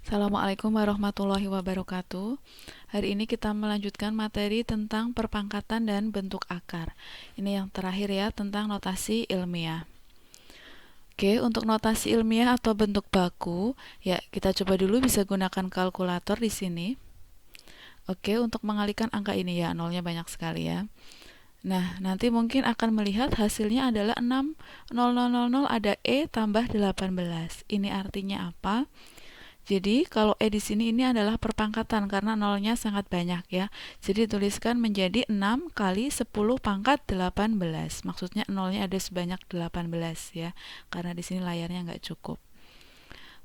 Assalamualaikum warahmatullahi wabarakatuh. Hari ini kita melanjutkan materi tentang perpangkatan dan bentuk akar. Ini yang terakhir ya, tentang notasi ilmiah. Oke, untuk notasi ilmiah atau bentuk baku, ya kita coba dulu bisa gunakan kalkulator di sini. Oke, untuk mengalihkan angka ini ya, nolnya banyak sekali ya. Nah, nanti mungkin akan melihat hasilnya adalah 6, 0000 ada E tambah 18. Ini artinya apa? Jadi kalau E di sini ini adalah perpangkatan karena nolnya sangat banyak ya. Jadi tuliskan menjadi 6 kali 10 pangkat 18. Maksudnya nolnya ada sebanyak 18 ya. Karena di sini layarnya nggak cukup.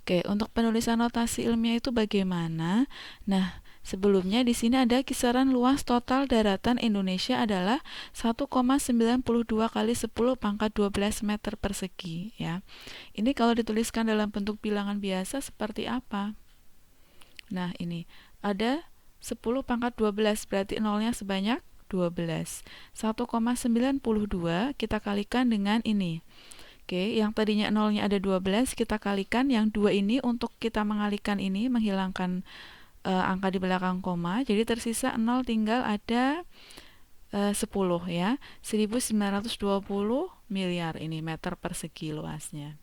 Oke, untuk penulisan notasi ilmiah itu bagaimana? Nah, sebelumnya di sini ada kisaran luas total daratan Indonesia adalah 1,92 kali 10 pangkat 12 meter persegi ya. Ini kalau dituliskan dalam bentuk bilangan biasa seperti apa? Nah, ini ada 10 pangkat 12 berarti nolnya sebanyak 12. 1,92 kita kalikan dengan ini. Oke, yang tadinya nolnya ada 12 kita kalikan yang 2 ini untuk kita mengalihkan ini menghilangkan angka di belakang koma. Jadi tersisa 0 tinggal ada 10 ya. 1920 miliar ini meter persegi luasnya.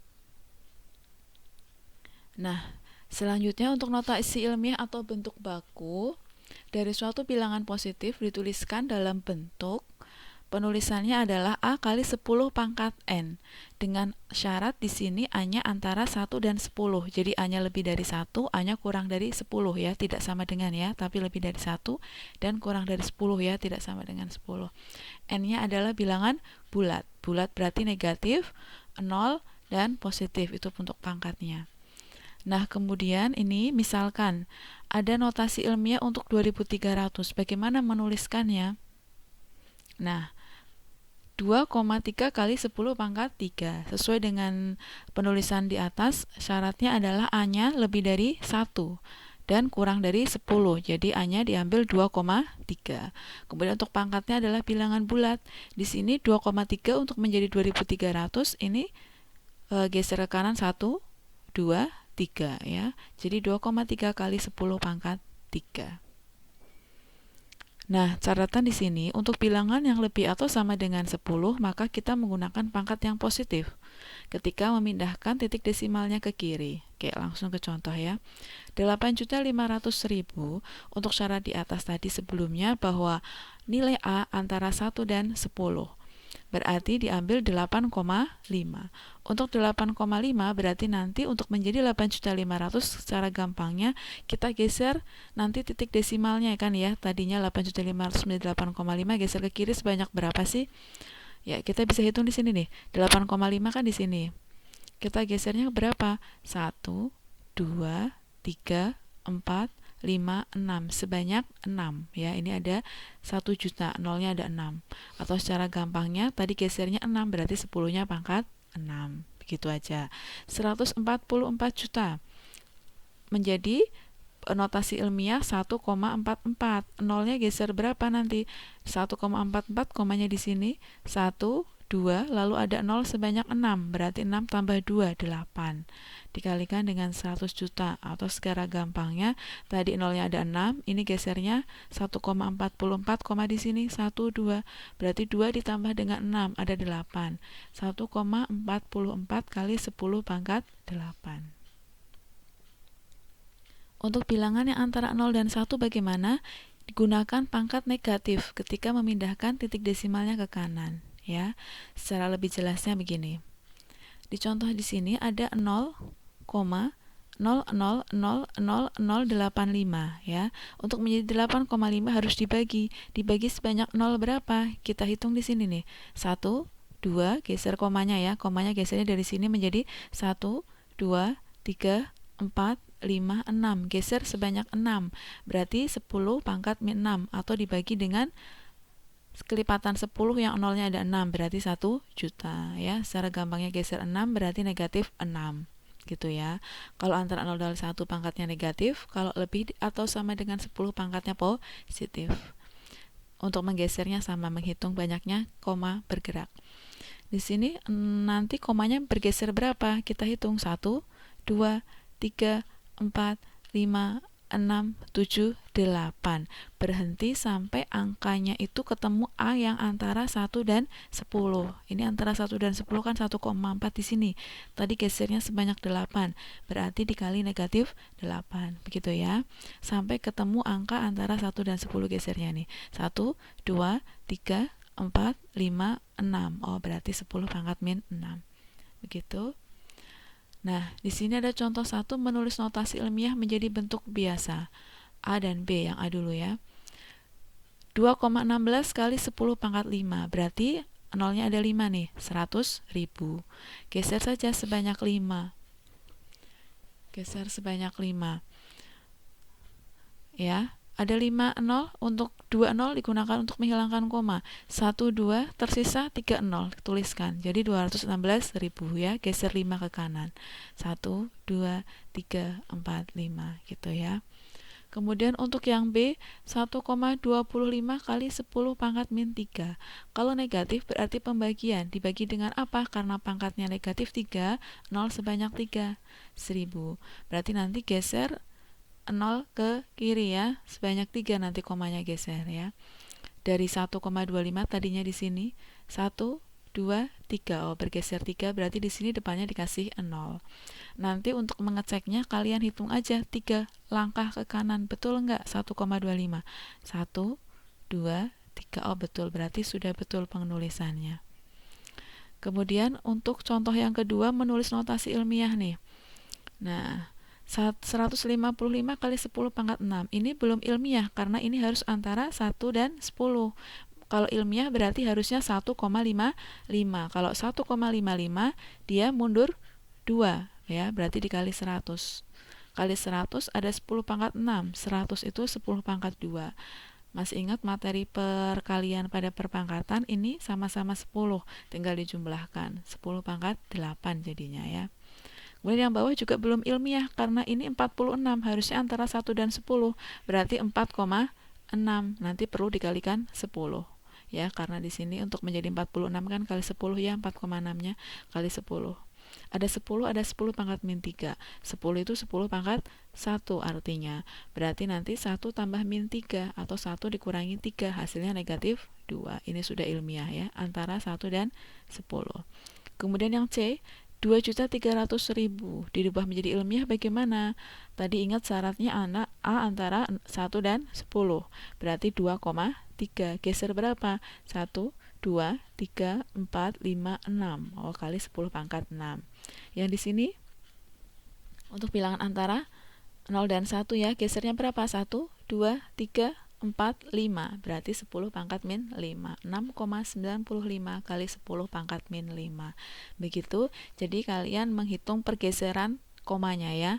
Nah, selanjutnya untuk notasi ilmiah atau bentuk baku dari suatu bilangan positif dituliskan dalam bentuk penulisannya adalah A kali 10 pangkat N dengan syarat di sini A-nya antara 1 dan 10. Jadi A-nya lebih dari 1, A-nya kurang dari 10 ya, tidak sama dengan ya, tapi lebih dari 1 dan kurang dari 10 ya, tidak sama dengan 10. N-nya adalah bilangan bulat. Bulat berarti negatif, 0 dan positif itu bentuk pangkatnya. Nah, kemudian ini misalkan ada notasi ilmiah untuk 2300. Bagaimana menuliskannya? Nah, 2,3 kali 10 pangkat 3. Sesuai dengan penulisan di atas, syaratnya adalah A-nya lebih dari 1 dan kurang dari 10. Jadi A-nya diambil 2,3. Kemudian untuk pangkatnya adalah bilangan bulat. Di sini 2,3 untuk menjadi 2300 ini geser ke kanan 1, 2, 3 ya. Jadi 2,3 kali 10 pangkat 3. Nah, catatan di sini untuk bilangan yang lebih atau sama dengan 10, maka kita menggunakan pangkat yang positif ketika memindahkan titik desimalnya ke kiri. Oke, langsung ke contoh ya. 8.500.000 untuk syarat di atas tadi sebelumnya bahwa nilai A antara 1 dan 10. Berarti diambil 8,5. Untuk 8,5 berarti nanti untuk menjadi 8.500.000 secara gampangnya kita geser nanti titik desimalnya kan ya. Tadinya 8.500.000 menjadi 8,5 geser ke kiri sebanyak berapa sih? Ya, kita bisa hitung di sini nih. 8,5 kan di sini. Kita gesernya berapa? 1, 2, 3, 4, 5, 6 sebanyak 6 ya. Ini ada 1 juta, nolnya ada 6. Atau secara gampangnya tadi gesernya 6 berarti 10-nya pangkat 6. Begitu aja. 144 juta menjadi notasi ilmiah 1,44. Nolnya geser berapa nanti? 1,44 komanya di sini 1 2 lalu ada 0 sebanyak 6 berarti 6 tambah 2 8 dikalikan dengan 100 juta atau secara gampangnya tadi nolnya ada 6 ini gesernya 1,44 di sini 1 2 berarti 2 ditambah dengan 6 ada 8 1,44 kali 10 pangkat 8. Untuk bilangan yang antara 0 dan 1 bagaimana? Digunakan pangkat negatif ketika memindahkan titik desimalnya ke kanan ya. Secara lebih jelasnya begini. Di contoh di sini ada 0,000085 ya. Untuk menjadi 8,5 harus dibagi. Dibagi sebanyak 0 berapa? Kita hitung di sini nih. 1 2 geser komanya ya. Komanya gesernya dari sini menjadi 1 2 3 4 5 6 geser sebanyak 6 berarti 10 pangkat min 6 atau dibagi dengan kelipatan 10 yang nolnya ada 6 berarti 1 juta ya. Secara gampangnya geser 6 berarti negatif 6 gitu ya. Kalau antara 0 dan 1 pangkatnya negatif, kalau lebih atau sama dengan 10 pangkatnya positif. Untuk menggesernya sama menghitung banyaknya koma bergerak. Di sini nanti komanya bergeser berapa? Kita hitung 1 2 3 4 5, 6, 7, 8. Berhenti sampai angkanya itu ketemu A yang antara 1 dan 10. Ini antara 1 dan 10 kan 1,4 di sini. Tadi gesernya sebanyak 8. Berarti dikali negatif 8. Begitu ya. Sampai ketemu angka antara 1 dan 10 gesernya nih. 1, 2, 3, 4, 5, 6. Oh, berarti 10 pangkat min 6. Begitu. Nah, di sini ada contoh 1, menulis notasi ilmiah menjadi bentuk biasa. A dan B, yang A dulu ya. 2,16 kali 10 pangkat 5, berarti nolnya ada 5 nih, 100.000. Geser saja sebanyak 5. Geser sebanyak 5. Ya, ada 5 nol, untuk 2 nol digunakan untuk menghilangkan koma. 1, 2, tersisa 3 nol, tuliskan. Jadi 216.000 ya, geser 5 ke kanan. 1, 2, 3, 4, 5 gitu ya. Kemudian untuk yang B, 1,25 kali 10 pangkat min 3. Kalau negatif berarti pembagian. Dibagi dengan apa? Karena pangkatnya negatif 3, 0 sebanyak 3, 1000. Berarti nanti geser 0 ke kiri ya, sebanyak 3 nanti komanya geser ya. Dari 1,25 tadinya di sini 1, 2, 3. Oh, bergeser 3 berarti di sini depannya dikasih 0. Nanti untuk mengeceknya kalian hitung aja 3 langkah ke kanan, betul enggak? 1,25. 1, 2, 3. Oh, betul, berarti sudah betul penulisannya. Kemudian untuk contoh yang kedua, menulis notasi ilmiah nih. Nah, 155 kali 10 pangkat 6. Ini belum ilmiah karena ini harus antara 1 dan 10. Kalau ilmiah berarti harusnya 1,55. Kalau 1,55 dia mundur 2 ya, berarti dikali 100. Kali 100 ada 10 pangkat 6. 100 itu 10 pangkat 2. Masih ingat materi perkalian pada perpangkatan, ini sama-sama 10, tinggal dijumlahkan. 10 pangkat 8 jadinya ya. Kemudian yang bawah juga belum ilmiah karena ini 46, harusnya antara 1 dan 10, berarti 4,6. Nanti perlu dikalikan 10. Ya, karena di sini untuk menjadi 46 kan kali 10 ya, 4,6-nya kali 10. Ada 10, ada 10 pangkat min 3. 10 itu 10 pangkat 1 artinya. Berarti nanti 1 tambah min 3 atau 1 dikurangi 3, hasilnya negatif 2. Ini sudah ilmiah ya, antara 1 dan 10. Kemudian yang C, 2.300.000 dirubah menjadi ilmiah bagaimana? Tadi ingat syaratnya anak A antara 1 dan 10. Berarti 2,3. Geser berapa? 1, 2, 3, 4, 5, 6. Oh, kali 10 pangkat 6. Yang di sini untuk bilangan antara 0 dan 1 ya, gesernya berapa? 1, 2, 3, 4, 5. Berarti 10 pangkat min 5. 6,95 kali 10 pangkat min 5. Begitu. Jadi kalian menghitung pergeseran komanya ya.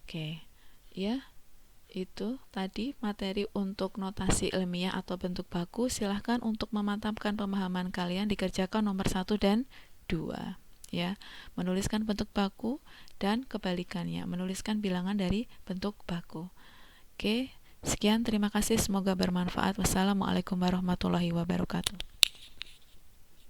Oke. Ya. Itu tadi materi untuk notasi ilmiah atau bentuk baku. Silahkan untuk memantapkan pemahaman kalian dikerjakan nomor 1 dan 2. Ya, menuliskan bentuk baku dan kebalikannya, menuliskan bilangan dari bentuk baku. Oke. Sekian, terima kasih, semoga bermanfaat. Wassalamualaikum warahmatullahi wabarakatuh.